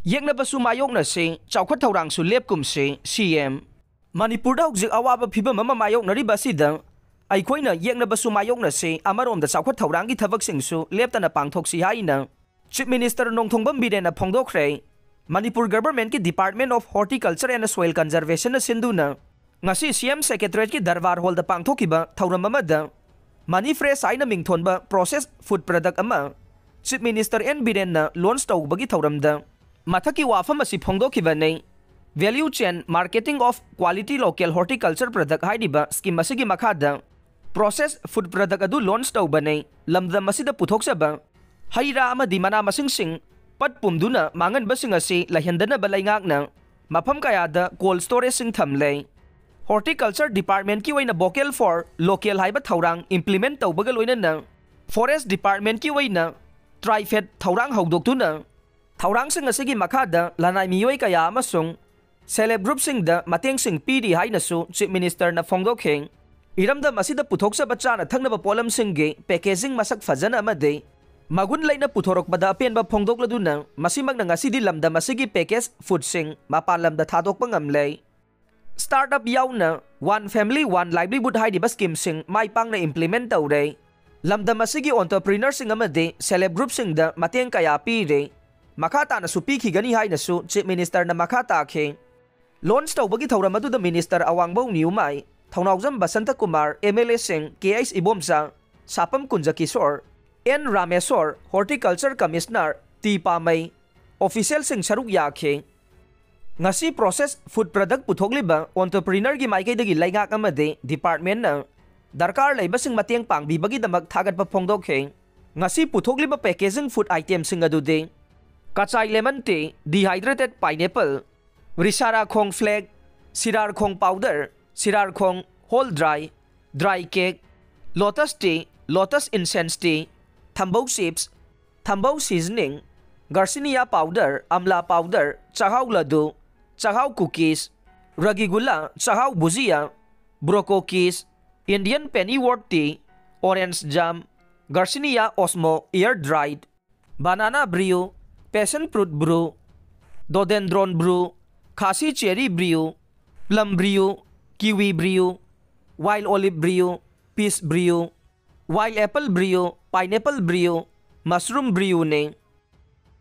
Yeknabasu Mayoknasi, Chaokhat Thourangsu Lepkumsi, CM. Manipurda hujik awaba phibam ama mayoknaribasida aikoina Yeknabasu Mayoknasi amarom da Chaokhat Thourangi thabaksingsu leptana pangthoksi haina Chief Minister Nongthongbam Birena phongdokhre Manipur Government ki Department of Horticulture and Soil Conservation na sinduna ngasi CM Secretariat ki Darbar Hall da pangthokiba thauram amada Mani Fresh aina mingthonba processed food product ama Chief Minister N Birena launch tawbagi thauramda Mathaki wafam asi phongdokhibane Value Chain Marketing of Quality Local Horticulture Product haidiba scheme asigi makhada Processed Food Product adu launch tawbane lamdam asida puthoksaba haira amadi mana masing pat pumduna mangan basing asi lahendana balaingakna mafam kayada cold storage sing thamle Horticulture Department ki waina vocal for local haiba thaurang implement tawbaga loinana Forest Department ki waina Trifed thaurang haudoktuna Thourangsu asigi makhada lanai miyoi kaya amasung celeb group sing da mateng sing pidi hainasu Chief Minister na phongdokheng iramda masida puthoksa bachana thangnaba polam singge packaging masak fajana amade magun laina puthorokbada apenba phongdokladuna masimagna ngasidi lamda masigi package food sing mapalamda thadokpa ngamle startup yauna one family one livelihood haidiba scheme sing maipangna implement tawre lamda masigi entrepreneur sing amade celeb group sing da mateng kaya pire Makata na supi kigani hai na su Chief Minister na makata ke launch tawbagi thauram adu da Minister Awangbo Niumai Thourangsu Basanta Kumar MLA Singh KS Ibomsa Sapam Kunja Kishore N Rameswar Horticulture Commissioner T Pamay Official Singh Saruk Yakhe ngasi process food product puthogliba entrepreneur gi maikay dagi laingak amade department na darkar leiba sing mateng pangbibagi damak thagatpa phongdokhe ngasi puthogliba packaging food item sing adude Kachai lemon tea, dehydrated pineapple, risara khong flag, sirar khong powder, sirar khong whole dry, dry cake, lotus tea, lotus incense tea, thambau chips, thambau seasoning, garcinia powder, amla powder, chahau ladu, chahau cookies, ragigula, chahau bhujia, broco cookies, Indian pennywort tea, orange jam, garcinia osmo air dried, banana brew, Passion fruit brew, dodendron brew, khasi cherry brew, plum brew, kiwi brew, wild olive brew, peach brew, wild apple brew, pineapple brew, mushroom brew ne